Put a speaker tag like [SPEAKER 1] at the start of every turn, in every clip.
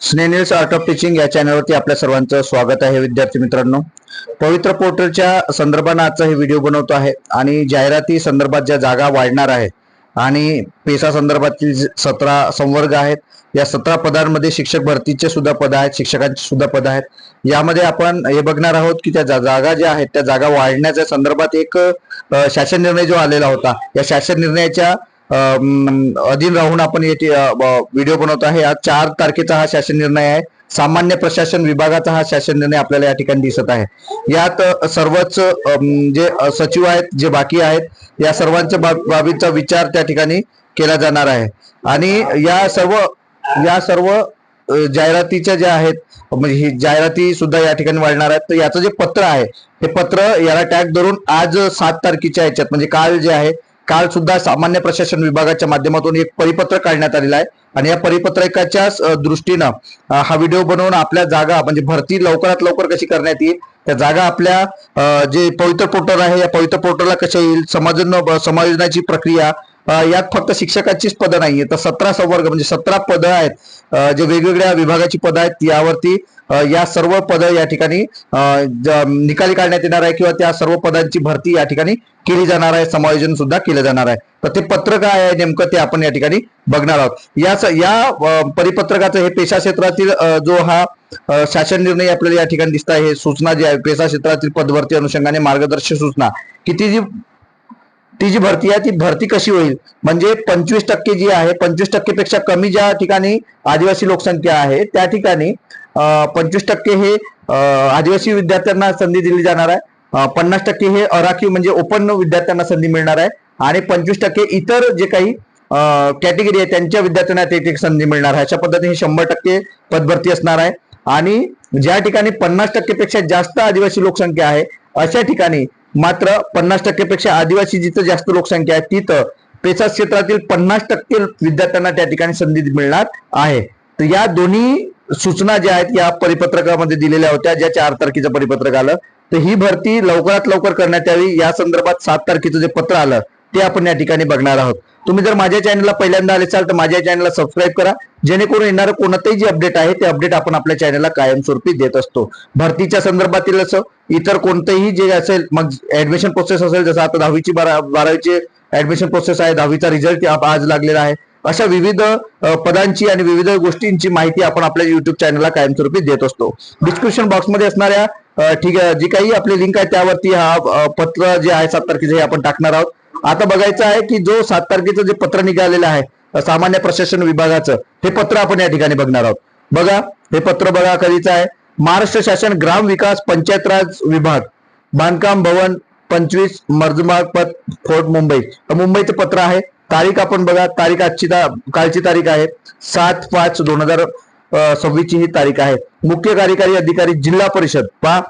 [SPEAKER 1] स्नेनिल्स art of teaching या चॅनलवरती आपल्या सर्वांचं स्वागत आहे. विद्यार्थी मित्रांनो, पवित्र पोर्टलच्या संदर्भाने आजचा हे व्हिडिओ बनवतो आहे आणि जाहिराती संदर्भात ज्या जागा वाढणार आहेत आणि पेसा संदर्भातील 17 संवर्ग आहेत. या 17 पदांमध्ये शिक्षक भरतीचे सुद्धा पद आहेत, शिक्षकांचे सुद्धा पद आहेत. यामध्ये आपण हे बघणार आहोत की त्या जागा ज्या आहेत त्या जागा वाढण्याच्या संदर्भात एक शासन निर्णय जो आलेला होता, या शासन निर्णयाच्या अधीन राहून आपण व्हिडिओ बनवत आहे. आज 4 तारखेचा हा शासन निर्णय आहे. सामान्य प्रशासन विभागाचा हा शासन निर्णय आपल्याला या ठिकाणी दिसत आहे. यात सर्वच जे सचिव आहेत, जे बाकी आहेत, या सर्वांच्या बाबींचा विचार त्या ठिकाणी केला जाणार आहे. आणि या सर्व जाहिरातीच्या ज्या आहेत, म्हणजे ही जाहिराती सुद्धा या ठिकाणी वाढणार आहेत. तर याचं जे पत्र आहे, हे पत्र याला टॅग धरून आज 7 तारखेच्या ह्याच्यात म्हणजे काल जे आहे, काल सुद्धा सामान्य प्रशासन विभागाच्या माध्यमातून एक परिपत्रक काढण्यात आलेला आहे. आणि या परिपत्रकाच्या दृष्टीनं हा व्हिडिओ बनवून आपल्या जागा म्हणजे भरती लवकरात लवकर कशी करण्यात येईल, त्या जागा आपल्या जे पवित्र पोर्टल आहे या पवित्र पोर्टलला कशा येईल, समायोजनाची प्रक्रिया, यात फक्त शिक्षकाचीच पदं नाहीये, तर 17 संवर्ग म्हणजे 17 पदं आहेत, जे वेगवेगळ्या विभागाची पदं आहेत. यावरती या सर्व पदं या ठिकाणी निकाली काढण्यात येणार आहे किंवा त्या सर्व पदांची भरती या ठिकाणी केली जाणार आहे, समायोजन सुद्धा केलं जाणार आहे. तर ते पत्र काय आहे नेमकं ते आपण या ठिकाणी बघणार आहोत. या परिपत्रकाचं हे पेशा क्षेत्रातील जो हा शासन निर्णय आपल्याला या ठिकाणी दिसत आहे, हे सूचना जी आहे पेशा क्षेत्रातील पदभरती अनुषंगाने मार्गदर्शक सूचना, ती जी भरती आहे ती भरती कशी होईल, म्हणजे 25% जी आहे, 25% पेक्षा कमी ज्या ठिकाणी आदिवासी लोकसंख्या आहे त्या ठिकाणी 25% हे आदिवासी विद्यार्थ्यांना संधी दिली जाणार आहे. 50% हे अराखीव म्हणजे ओपन विद्यार्थ्यांना संधी मिळणार आहे आणि 25% इतर जे काही कॅटेगरी आहे त्यांच्या विद्यार्थ्यांना ते संधी मिळणार आहे. अशा पद्धतीने 100% पदभरती असणार आहे. आणि ज्या ठिकाणी 50% पेक्षा जास्त आदिवासी लोकसंख्या आहे अशा ठिकाणी मात्र 50% पेक्षा आदिवासी जिथं जास्त लोकसंख्या आहे तिथं पेसा क्षेत्रातील 50% विद्यार्थ्यांना त्या ठिकाणी संधी मिळणार आहे. तर या दोन्ही सूचना ज्या आहेत या परिपत्रकामध्ये दिलेल्या होत्या, ज्या 4 तारखेचं परिपत्रक आलं. तर ही भरती लवकरात लवकर करण्यात यावी या संदर्भात 7 तारखेचं जे पत्र आलं ते आपण या ठिकाणी बघणार आहोत. तुम्ही जर माझ्या चॅनलला पहिल्यांदा आले असाल तर माझ्या चॅनलला सबस्क्राईब करा, जेणेकरून येणारं कोणतंही जे अपडेट आहे ते अपडेट आपण आपल्या चॅनलला कायमस्वरूपी देत असतो. भरतीच्या संदर्भातील असं इतर कोणतेही जे असेल, मग ऍडमिशन प्रोसेस असेल, जसं आता 10वी 12वीची ऍडमिशन प्रोसेस आहे, 10वीचा रिझल्ट आज लागलेला आहे, अशा विविध पदांची आणि विविध गोष्टींची माहिती आपण आपल्या युट्यूब चॅनलला कायमस्वरूपी देत असतो. डिस्क्रिप्शन बॉक्समध्ये असणाऱ्या जी काही आपली लिंक आहे त्यावरती हा पत्र जे आहे 7 तारखेचं हे आपण टाकणार आहोत. आता बघायचं आहे की जो 7 तारखेचं जे पत्र निघालेलं आहे सामान्य प्रशासन विभागाचं, हे पत्र आपण या ठिकाणी बघणार आहोत. बघा, हे पत्र बघा कधीचं आहे. महाराष्ट्र शासन ग्राम विकास पंचायत राज विभाग, बांधकाम भवन 25 मर्जमार्ग फोर्ट मुंबई, मुंबईचं पत्र आहे. तारीख आपण बघा, तारीख कालची तारीख आहे 7/5/2026 ही तारीख आहे. मुख्य कार्यकारी अधिकारी जिल्हा परिषद, पहा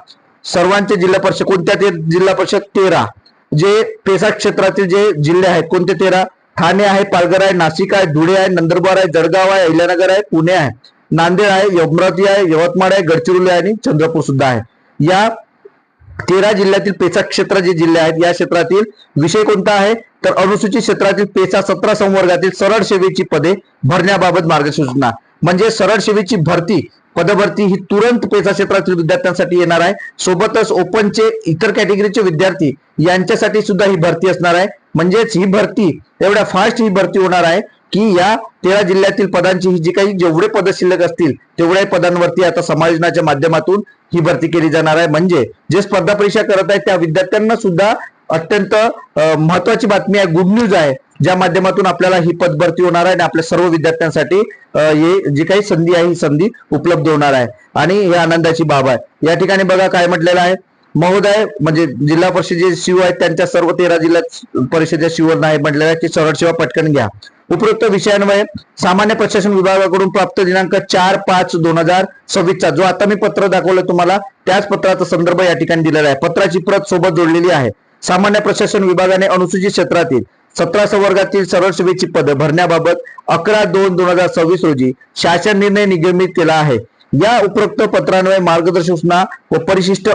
[SPEAKER 1] सर्वांचे जिल्हा परिषद कोणत्या, ते जिल्हा परिषद 13, जे पेसा क्षेत्रातील जे जिल्हे आहेत कोणते 13, ठाणे आहे, पालघर आहे, नाशिक आहे, धुळे आहे, नंदुरबार आहे, जळगाव आहे, अहिल्यानगर आहे, पुणे आहे, नांदेड आहे, अमरावती आहे, यवतमाळ आहे, गडचिरोली आहे आणि चंद्रपूर सुद्धा आहे. या 13 जिल्ह्यातील पेसा क्षेत्र जे जिल्हे आहेत या क्षेत्रातील विषय कोणता आहे तर अनुसूचित क्षेत्रातील पेसा 17 संवर्गातील सरळ सेवेची पदे भरण्याबाबत मार्गसूचना. म्हणजे सरळ सेवेची पदभरती ही तुरंत पेसा क्षेत्रातील विद्यार्थ्यांसाठी येणार आहे. सोबतच ओपनचे इतर कॅटेगरीचे विद्यार्थी यांच्यासाठी सुद्धा ही भरती असणार आहे. म्हणजेच ही भरती एवढ्या फास्ट ही भरती होणार आहे की या 13 जिल्ह्यातील पदांची ही जी काही जेवढे पद शिल्लक असतील तेवढ्या पदांवरती आता समायोजनाच्या माध्यमातून ही भरती केली जाणार आहे. म्हणजे जे स्पर्धा परीक्षा करत आहेत त्या विद्यार्थ्यांना सुद्धा अत्यंत महत्वाची बातमी आहे, गुड न्यूज आहे, ज्या माध्यमातून आपल्याला ही पदभरती होणार आहे आणि आपल्या सर्व विद्यार्थ्यांसाठी जी काही संधी आहे ही संधी उपलब्ध होणार आहे आणि ही आनंदाची बाब आहे. या ठिकाणी बघा काय म्हटलेलं आहे, महोदय म्हणजे जिल्हा परिषद जे शिव आहेत त्यांच्या सर्व 13 जिल्हा परिषदेच्या शिववर आहे म्हटलेलं आहे की सरळ सेवा पटकन घ्या. उपरोक्त विषयांवर सामान्य प्रशासन विभागाकडून प्राप्त दिनांक 4/5/2026 जो आता मी पत्र दाखवलं तुम्हाला त्याच पत्राचा संदर्भ या ठिकाणी दिलेला आहे. पत्राची प्रत सोबत जोडलेली आहे. सामान्य प्रशासन विभागाने अनुसूचित क्षेत्रातील 17 संवर्गातील सरळ सेवेची पद भरण्याबाबत 11/2/2026 रोजी शासन निर्णय निर्गमित केला आहे. या उपरोक्त पत्रान्वये मार्गदर्शक सूचना व परिशिष्ट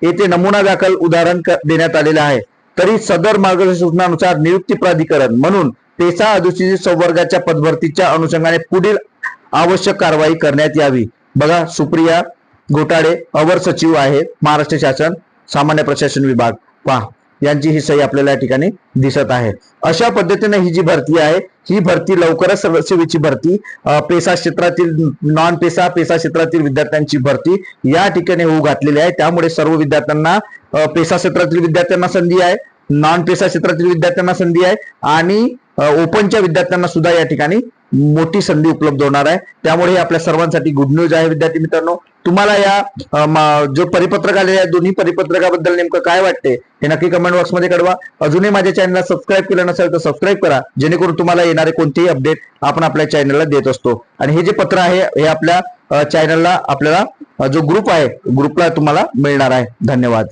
[SPEAKER 1] येथे नमुना दाखल उदाहरण देण्यात आलेले आहे. तरी सदर मार्गदर्शक सूचनानुसार नियुक्ती प्राधिकरण म्हणून पेसा अनुसूचित संवर्गाच्या पदभरतीच्या अनुषंगाने पुढील आवश्यक कारवाई करण्यात यावी. बघा, सुप्रिया घोटाळे अवर सचिव आहे महाराष्ट्र शासन सामान्य प्रशासन विभाग, पहा यांची ही सही आपल्याला या ठिकाणी दिसत आहे. अशा पद्धतीने ही जी भरती आहे ही भरती लवकरच सेवेची भरती, पेसा क्षेत्रातील नॉन पेसा क्षेत्रातील विद्यार्थ्यांची भरती या ठिकाणी होऊ घातलेली आहे. त्यामुळे सर्व विद्यार्थ्यांना पेसा क्षेत्रातील विद्यार्थ्यांना संधी आहे, नॉन पेसा क्षेत्रातील विद्यार्थ्यांना संधी आहे आणि ओपनच्या विद्यार्थ्यांना सुद्धा या ठिकाणी मोठी संधी उपलब्ध होणार आहे. त्यामुळे आपल्या सर्वांसाठी गुड न्यूज आहे. विद्यार्थी मित्रांनो, तुम्हाला या जो परिपत्रक आले या दोन्ही परिपत्रकाबद्दल नेमकं काय वाटते हे नक्की कमेंट बॉक्समध्ये कळवा. अजूनही माझ्या चॅनलला सबस्क्राईब केलं नसेल तर सबस्क्राईब करा, जेणेकरून तुम्हाला येणारे कोणतेही अपडेट आपण आपल्या चॅनलला देत असतो. आणि हे जे पत्र आहे हे आपल्या चॅनलला आपल्याला जो ग्रुप आहे ग्रुपला तुम्हाला मिळणार आहे. धन्यवाद.